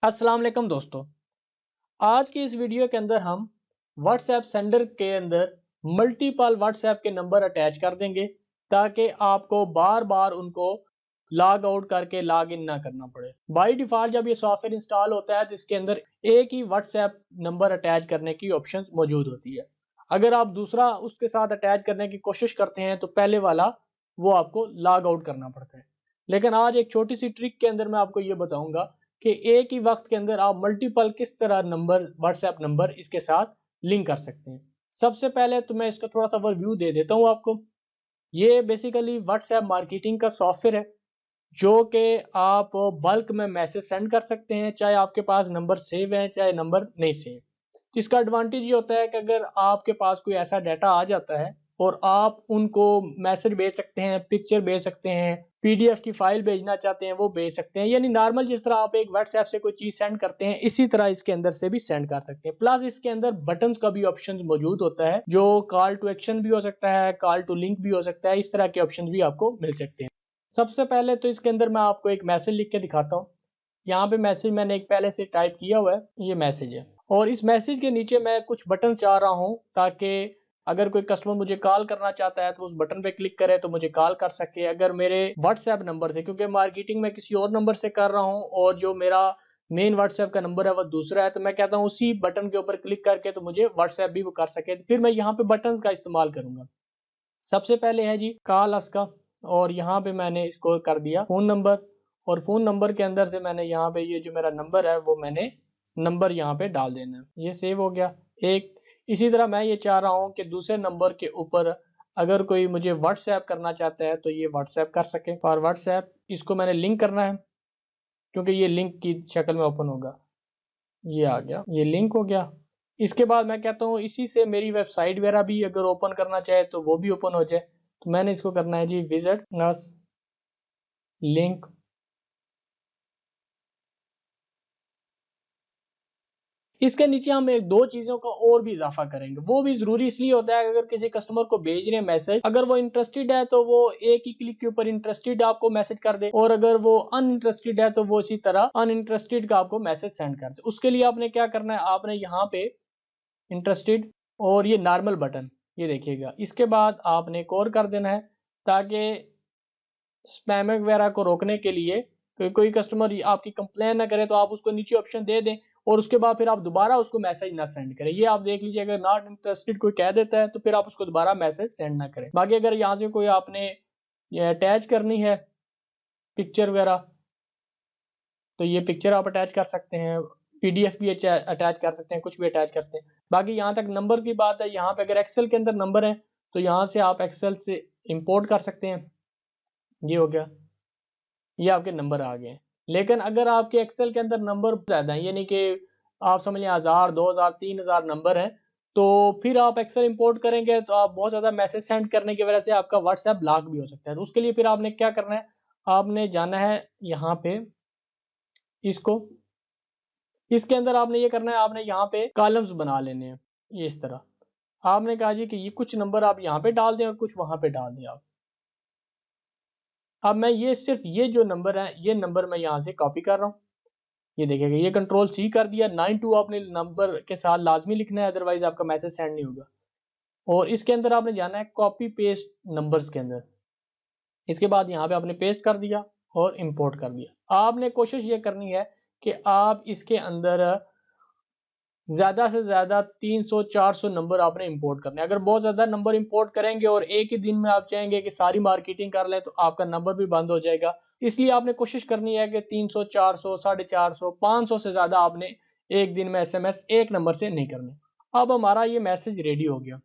अस्सलाम वालेकुम दोस्तों। आज की इस वीडियो के अंदर हम व्हाट्सएप सेंडर के अंदर मल्टीपल व्हाट्सएप के नंबर अटैच कर देंगे ताकि आपको बार बार उनको लॉग आउट करके लॉग इन ना करना पड़े। बाय डिफॉल्ट जब ये सॉफ्टवेयर इंस्टॉल होता है तो इसके अंदर एक ही व्हाट्सएप नंबर अटैच करने की ऑप्शन मौजूद होती है। अगर आप दूसरा उसके साथ अटैच करने की कोशिश करते हैं तो पहले वाला वो आपको लॉग आउट करना पड़ता है। लेकिन आज एक छोटी सी ट्रिक के अंदर मैं आपको ये बताऊंगा कि एक ही वक्त के अंदर आप मल्टीपल किस तरह नंबर व्हाट्सएप नंबर इसके साथ लिंक कर सकते हैं। सबसे पहले तो मैं इसका थोड़ा सा ओवरव्यू दे देता हूँ आपको। ये बेसिकली व्हाट्सएप मार्केटिंग का सॉफ्टवेयर है जो कि आप बल्क में मैसेज सेंड कर सकते हैं, चाहे आपके पास नंबर सेव है चाहे नंबर नहीं सेव। तो इसका एडवांटेज ये होता है कि अगर आपके पास कोई ऐसा डाटा आ जाता है और आप उनको मैसेज भेज सकते हैं, पिक्चर भेज सकते हैं, पीडीएफ की फाइल भेजना चाहते हैं वो भेज सकते हैं। यानी नॉर्मल जिस तरह आप एक व्हाट्सएप से कोई चीज सेंड करते हैं इसी तरह इसके अंदर से भी सेंड कर सकते हैं। प्लस इसके अंदर बटन्स का भी ऑप्शन मौजूद होता है जो कॉल टू एक्शन भी हो सकता है, कॉल टू लिंक भी हो सकता है। इस तरह के ऑप्शन भी आपको मिल सकते हैं। सबसे पहले तो इसके अंदर मैं आपको एक मैसेज लिख के दिखाता हूँ। यहाँ पे मैसेज मैंने एक पहले से टाइप किया हुआ है, ये मैसेज है और इस मैसेज के नीचे मैं कुछ बटन चाह रहा हूँ ताकि अगर कोई कस्टमर मुझे कॉल करना चाहता है तो उस बटन पे क्लिक करे तो मुझे कॉल कर सके। अगर मेरे व्हाट्सएप नंबर से, क्योंकि मार्केटिंग मैं किसी और नंबर से कर रहा हूँ और जो मेरा मेन व्हाट्सएप का नंबर है वो दूसरा है, तो मैं कहता हूँ उसी बटन के ऊपर क्लिक करके तो मुझे व्हाट्सएप भी वो कर सके। फिर मैं यहाँ पे बटन का इस्तेमाल करूंगा। सबसे पहले है जी कॉल अस का, और यहाँ पे मैंने इसको कर दिया फोन नंबर, और फोन नंबर के अंदर से मैंने यहाँ पे ये जो मेरा नंबर है वो मैंने नंबर यहाँ पे डाल देना है। ये सेव हो गया एक। इसी तरह मैं ये चाह रहा हूँ कि दूसरे नंबर के ऊपर अगर कोई मुझे व्हाट्सएप करना चाहता है तो ये व्हाट्सएप कर सके। फॉर व्हाट्सएप इसको मैंने लिंक करना है क्योंकि ये लिंक की शक्ल में ओपन होगा। ये आ गया, ये लिंक हो गया। इसके बाद मैं कहता हूँ इसी से मेरी वेबसाइट वगैरह भी अगर ओपन करना चाहे तो वो भी ओपन हो जाए। तो मैंने इसको करना है जी विजिट अस लिंक। इसके नीचे हम एक दो चीजों का और भी इजाफा करेंगे। वो भी जरूरी इसलिए होता है अगर किसी कस्टमर को भेज रहे हैं मैसेज, अगर वो इंटरेस्टेड है तो वो एक ही क्लिक के ऊपर इंटरेस्टेड आपको मैसेज कर दे, और अगर वो अनइंटरेस्टेड है तो वो इसी तरह अनइंटरेस्टेड का आपको मैसेज सेंड कर दे। उसके लिए आपने क्या करना है, आपने यहाँ पे इंटरेस्टेड और ये नॉर्मल बटन ये देखिएगा, इसके बाद आपने एक और कर देना है ताकि स्पैम वगैरह को रोकने के लिए कोई कस्टमर आपकी कंप्लेन ना करे तो आप उसको नीचे ऑप्शन दे दें और उसके बाद फिर आप दोबारा उसको मैसेज ना सेंड करें। ये आप देख लीजिए, अगर नॉट इंटरेस्टेड कोई कह देता है तो फिर आप उसको दोबारा मैसेज सेंड ना करें। बाकी अगर यहाँ से कोई आपने अटैच करनी है पिक्चर वगैरह तो ये पिक्चर आप अटैच कर सकते हैं, पीडीएफ भी अटैच कर सकते हैं, कुछ भी अटैच करते हैं। बाकी यहाँ तक नंबर की बात है, यहाँ पे अगर एक्सेल के अंदर नंबर है तो यहाँ से आप एक्सेल से इंपोर्ट कर सकते हैं। ये हो गया, ये आपके नंबर आ गए। लेकिन अगर आपके एक्सेल के अंदर नंबर ज्यादा है, यानी कि आप समझ लें 1000 2000 3000 नंबर है, तो फिर आप एक्सेल इंपोर्ट करेंगे तो आप बहुत ज्यादा मैसेज सेंड करने की वजह से आपका व्हाट्सएप ब्लॉक भी हो सकता है। तो उसके लिए फिर आपने क्या करना है, आपने जाना है यहाँ पे इसको, इसके अंदर आपने ये करना है, आपने यहाँ पे कॉलम्स बना लेने हैं। ये इस तरह आपने कहा जी कि ये कुछ नंबर आप यहाँ पे डाल दें और कुछ वहां पे डाल दें आप। अब मैं ये सिर्फ ये जो नंबर है ये नंबर मैं यहाँ से कॉपी कर रहा हूँ। ये देखिएगा, ये कंट्रोल सी कर दिया। 92 आपने नंबर के साथ लाजमी लिखना है, अदरवाइज आपका मैसेज सेंड नहीं होगा। और इसके अंदर आपने जाना है कॉपी पेस्ट नंबर्स के अंदर। इसके बाद यहाँ पे आपने पेस्ट कर दिया और इंपोर्ट कर दिया। आपने कोशिश ये करनी है कि आप इसके अंदर ज्यादा से ज्यादा 300-400 नंबर आपने इंपोर्ट करने। अगर बहुत ज्यादा नंबर इंपोर्ट करेंगे और एक ही दिन में आप चाहेंगे कि सारी मार्केटिंग कर लें तो आपका नंबर भी बंद हो जाएगा। इसलिए आपने कोशिश करनी है कि 300 400 450 500 से ज्यादा आपने एक दिन में एसएमएस एक नंबर से नहीं करने। अब हमारा ये मैसेज रेडी हो गया।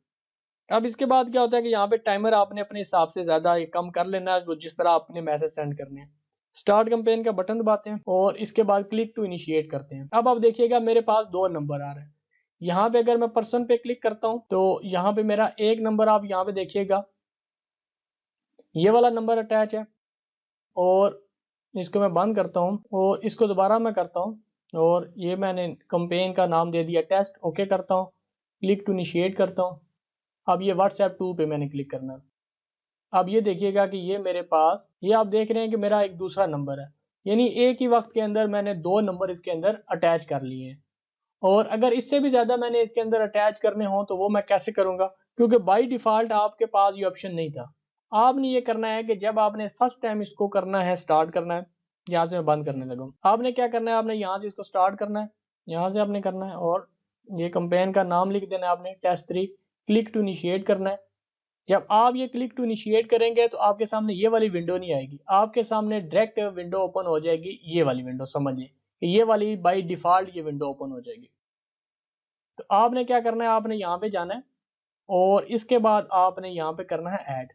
अब इसके बाद क्या होता है कि यहाँ पे टाइमर आपने अपने हिसाब से ज्यादा कम कर लेना है, वो जिस तरह आपने मैसेज सेंड करने हैं। स्टार्ट कैंपेन का बटन दबाते हैं और इसके बाद क्लिक टू इनिशिएट करते हैं। अब आप देखिएगा मेरे पास दो नंबर आ रहे हैं। यहाँ पे अगर मैं पर्सन पे क्लिक करता हूँ तो यहाँ पे मेरा एक नंबर आप यहाँ पे देखिएगा ये वाला नंबर अटैच है, और इसको मैं बंद करता हूँ और इसको दोबारा मैं करता हूँ और ये मैंने कैंपेन का नाम दे दिया टेस्ट। ओके करता हूँ, क्लिक टू इनिशिएट करता हूँ। अब ये व्हाट्सएप 2 पे मैंने क्लिक करना है। अब ये देखिएगा कि ये मेरे पास, ये आप देख रहे हैं कि मेरा एक दूसरा नंबर है। यानी एक ही वक्त के अंदर मैंने 2 नंबर इसके अंदर अटैच कर लिए हैं। और अगर इससे भी ज़्यादा मैंने इसके अंदर अटैच करने हो तो वो मैं कैसे करूँगा, क्योंकि बाय डिफ़ॉल्ट आपके पास ये ऑप्शन नहीं था। आपने ये करना है कि जब आपने फर्स्ट टाइम इसको करना है, स्टार्ट करना है, यहाँ से मैं बंद करने लगा हूँ। आपने क्या करना है, आपने यहाँ से इसको स्टार्ट करना है, यहाँ से आपने करना है और ये कैंपेन का नाम लिख देना है आपने टेस्ट 3, क्लिक टू इनिशिएट करना है। जब आप ये क्लिक टू इनिशिएट करेंगे तो आपके सामने ये वाली विंडो नहीं आएगी, आपके सामने डायरेक्ट विंडो ओपन हो जाएगी, ये वाली विंडो समझिए कि ये वाली बाय डिफ़ॉल्ट ये विंडो ओपन हो जाएगी। तो आपने क्या करना है, आपने यहाँ पे जाना है और इसके बाद आपने यहाँ पे करना है ऐड।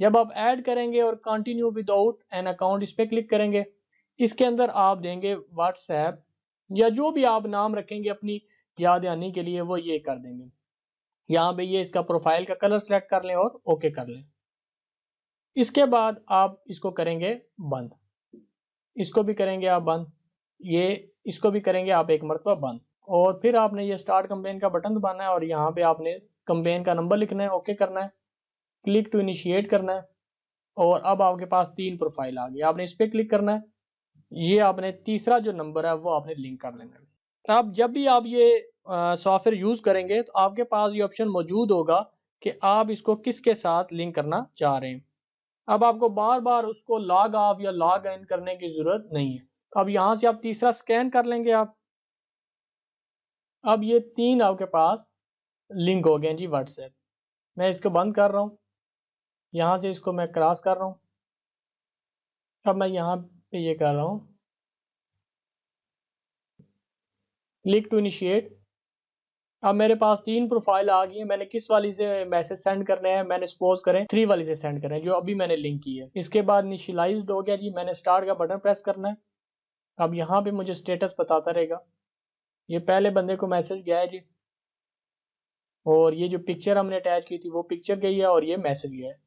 जब आप ऐड करेंगे और कंटिन्यू विदाउट एन अकाउंट इस पे क्लिक करेंगे, इसके अंदर आप देंगे व्हाट्सएप या जो भी आप नाम रखेंगे अपनी याद आने के लिए वो ये कर देंगे। यहाँ पे ये इसका प्रोफाइल का कलर सेलेक्ट कर लें और ओके कर लें। इसके बाद आप इसको करेंगे बंद, इसको भी करेंगे आप बंद, ये इसको भी करेंगे आप एक मरतबा बंद। और फिर आपने ये स्टार्ट कैंपेन का बटन दबाना है और यहाँ पे आपने कैंपेन का नंबर लिखना है, ओके करना है, क्लिक टू इनिशिएट करना है और अब आपके पास 3 प्रोफाइल आ गई। आपने इस पे क्लिक करना है, ये आपने तीसरा जो नंबर है वो आपने लिंक कर लेना है। अब जब भी आप ये सॉफ्टवेयर यूज़ करेंगे तो आपके पास ये ऑप्शन मौजूद होगा कि आप इसको किसके साथ लिंक करना चाह रहे हैं। अब आपको बार-बार उसको लॉग ऑफ या लॉग इन करने की ज़रूरत नहीं है। अब यहाँ से आप तीसरा स्कैन कर लेंगे आप। अब ये 3 आपके पास लिंक हो गए हैं जी व्हाट्सएप। मैं इसको बंद कर रहा हूँ, यहाँ से इसको मैं क्रॉस कर रहा हूँ। अब मैं यहाँ पे ये कर रहा हूँ क्लिक टू इनिशिएट। अब मेरे पास 3 प्रोफाइल आ गई है, मैंने किस वाली से मैसेज सेंड करने हैं, मैंने सपोज करें 3 वाली से सेंड करें जो अभी मैंने लिंक की है। इसके बाद इनिशियलाइज्ड हो गया जी, मैंने स्टार्ट का बटन प्रेस करना है। अब यहाँ पे मुझे स्टेटस बताता रहेगा, ये पहले बंदे को मैसेज गया है जी और ये जो पिक्चर हमने अटैच की थी वो पिक्चर गई है और ये मैसेज गया है।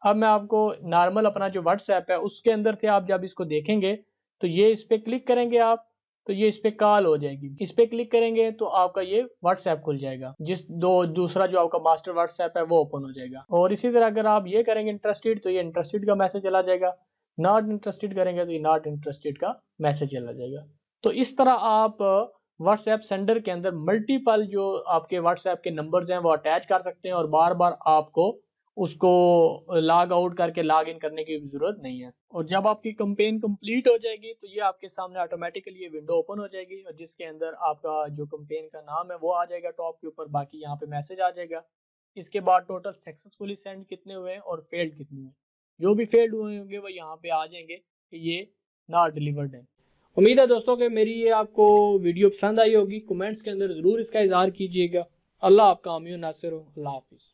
अब मैं आपको नॉर्मल अपना जो व्हाट्सएप है उसके अंदर से आप जब इसको देखेंगे तो ये इस पे क्लिक करेंगे आप तो ये इस पे कॉल हो जाएगी। इस पे क्लिक करेंगे तो आपका ये व्हाट्सएप खुल जाएगा, दूसरा जो आपका मास्टर व्हाट्सएप है वो ओपन हो जाएगा। और इसी तरह अगर आप ये करेंगे इंटरेस्टेड तो ये इंटरेस्टेड का मैसेज चला जाएगा, नॉट इंटरेस्टेड करेंगे तो ये नॉट इंटरेस्टेड का मैसेज चला जाएगा। तो इस तरह आप व्हाट्सएप सेंडर के अंदर मल्टीपल जो आपके व्हाट्सएप के नंबर्स हैं वो अटैच कर सकते हैं और बार बार आपको उसको लॉग आउट करके लॉग इन करने की जरूरत नहीं है। और जब आपकी कैंपेन कंप्लीट हो जाएगी तो ये आपके सामने ऑटोमेटिकली ये विंडो ओपन हो जाएगी और जिसके अंदर आपका जो कैंपेन का नाम है वो आ जाएगा टॉप के ऊपर, बाकी यहाँ पे मैसेज आ जाएगा। इसके बाद टोटल सक्सेसफुली सेंड कितने हुए हैं और फेल्ड कितने हुए, जो भी फेल्ड हुए होंगे वो यहाँ पे आ जाएंगे कि ये नॉट डिलीवर्ड है। उम्मीद है दोस्तों कि मेरी ये आपको वीडियो पसंद आई होगी। कमेंट्स के अंदर ज़रूर इसका इजहार कीजिएगा। अल्लाह आपका आमीन नासिर हो। अल्लाह हाफिज़।